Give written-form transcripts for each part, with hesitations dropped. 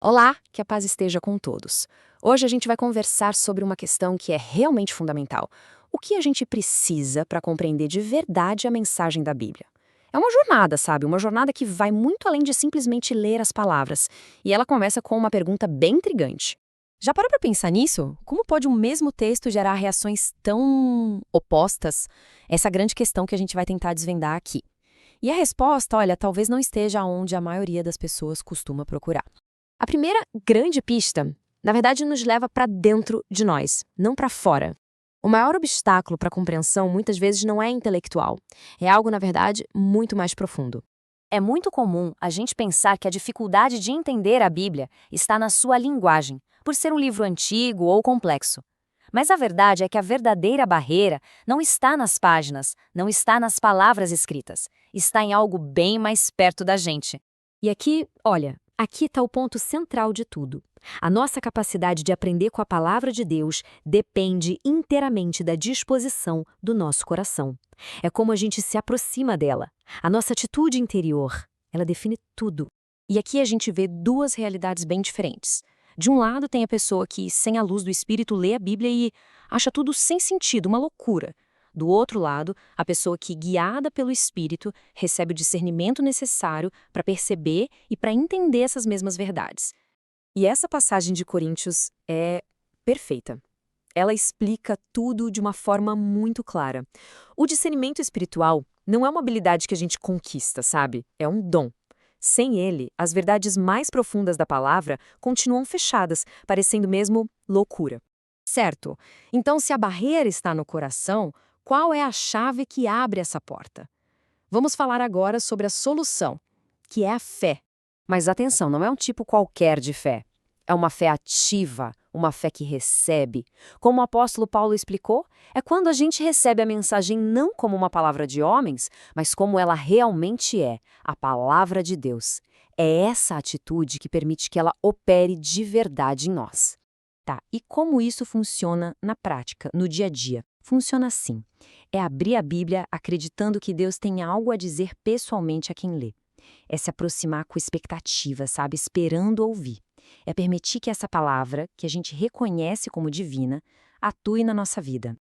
Olá, que a paz esteja com todos. Hoje a gente vai conversar sobre uma questão que é realmente fundamental. O que a gente precisa para compreender de verdade a mensagem da Bíblia? É uma jornada, sabe? Uma jornada que vai muito além de simplesmente ler as palavras. E ela começa com uma pergunta bem intrigante. Já parou para pensar nisso? Como pode um mesmo texto gerar reações tão opostas? Essa é a grande questão que a gente vai tentar desvendar aqui. E a resposta, olha, talvez não esteja onde a maioria das pessoas costuma procurar. A primeira grande pista, na verdade, nos leva para dentro de nós, não para fora. O maior obstáculo para a compreensão muitas vezes não é intelectual. É algo, na verdade, muito mais profundo. É muito comum a gente pensar que a dificuldade de entender a Bíblia está na sua linguagem, por ser um livro antigo ou complexo. Mas a verdade é que a verdadeira barreira não está nas páginas, não está nas palavras escritas, está em algo bem mais perto da gente. E aqui, olha, aqui está o ponto central de tudo. A nossa capacidade de aprender com a palavra de Deus depende inteiramente da disposição do nosso coração. É como a gente se aproxima dela. A nossa atitude interior, ela define tudo. E aqui a gente vê duas realidades bem diferentes. De um lado tem a pessoa que, sem a luz do Espírito, lê a Bíblia e acha tudo sem sentido, uma loucura. Do outro lado, a pessoa que, guiada pelo Espírito, recebe o discernimento necessário para perceber e para entender essas mesmas verdades. E essa passagem de Coríntios é perfeita. Ela explica tudo de uma forma muito clara. O discernimento espiritual não é uma habilidade que a gente conquista, sabe? É um dom. Sem ele, as verdades mais profundas da palavra continuam fechadas, parecendo mesmo loucura. Certo? Então, se a barreira está no coração, qual é a chave que abre essa porta? Vamos falar agora sobre a solução, que é a fé. Mas atenção, não é um tipo qualquer de fé. É uma fé ativa, uma fé que recebe. Como o apóstolo Paulo explicou, é quando a gente recebe a mensagem não como uma palavra de homens, mas como ela realmente é, a palavra de Deus. É essa atitude que permite que ela opere de verdade em nós. Tá, e como isso funciona na prática, no dia a dia? Funciona assim. É abrir a Bíblia acreditando que Deus tem algo a dizer pessoalmente a quem lê. É se aproximar com expectativa, sabe? Esperando ouvir. É permitir que essa palavra, que a gente reconhece como divina, atue na nossa vida.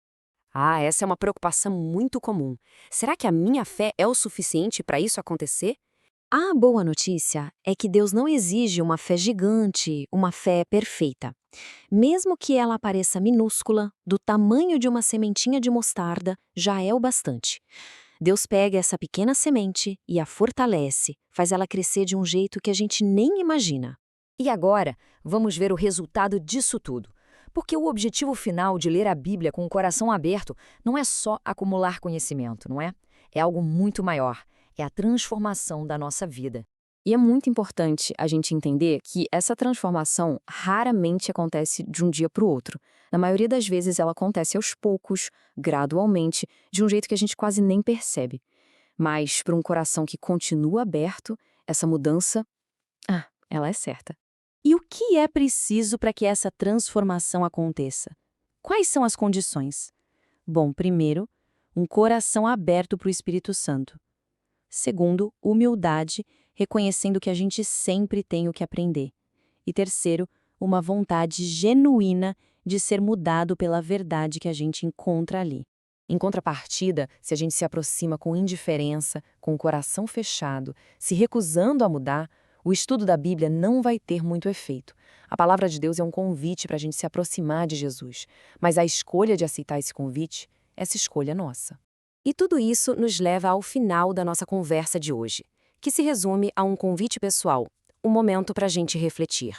Ah, essa é uma preocupação muito comum. Será que a minha fé é o suficiente para isso acontecer? A boa notícia é que Deus não exige uma fé gigante, uma fé perfeita. Mesmo que ela pareça minúscula, do tamanho de uma sementinha de mostarda, já é o bastante. Deus pega essa pequena semente e a fortalece, faz ela crescer de um jeito que a gente nem imagina. E agora, vamos ver o resultado disso tudo. Porque o objetivo final de ler a Bíblia com o coração aberto não é só acumular conhecimento, não é? É algo muito maior. É a transformação da nossa vida. E é muito importante a gente entender que essa transformação raramente acontece de um dia para o outro. Na maioria das vezes ela acontece aos poucos, gradualmente, de um jeito que a gente quase nem percebe. Mas para um coração que continua aberto, essa mudança, ela é certa. E o que é preciso para que essa transformação aconteça? Quais são as condições? Bom, primeiro, um coração aberto para o Espírito Santo. Segundo, humildade, reconhecendo que a gente sempre tem o que aprender. E terceiro, uma vontade genuína de ser mudado pela verdade que a gente encontra ali. Em contrapartida, se a gente se aproxima com indiferença, com o coração fechado, se recusando a mudar, o estudo da Bíblia não vai ter muito efeito. A palavra de Deus é um convite para a gente se aproximar de Jesus, mas a escolha de aceitar esse convite, essa escolha é nossa. E tudo isso nos leva ao final da nossa conversa de hoje, que se resume a um convite pessoal, um momento para a gente refletir.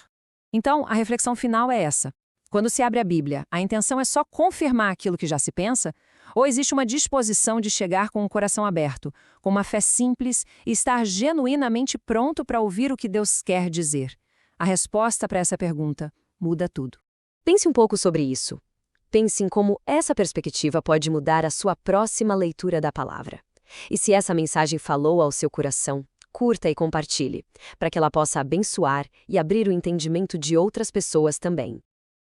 Então, a reflexão final é essa. Quando se abre a Bíblia, a intenção é só confirmar aquilo que já se pensa? Ou existe uma disposição de chegar com o coração aberto, com uma fé simples e estar genuinamente pronto para ouvir o que Deus quer dizer? A resposta para essa pergunta muda tudo. Pense um pouco sobre isso. Pense em como essa perspectiva pode mudar a sua próxima leitura da palavra. E se essa mensagem falou ao seu coração, curta e compartilhe, para que ela possa abençoar e abrir o entendimento de outras pessoas também.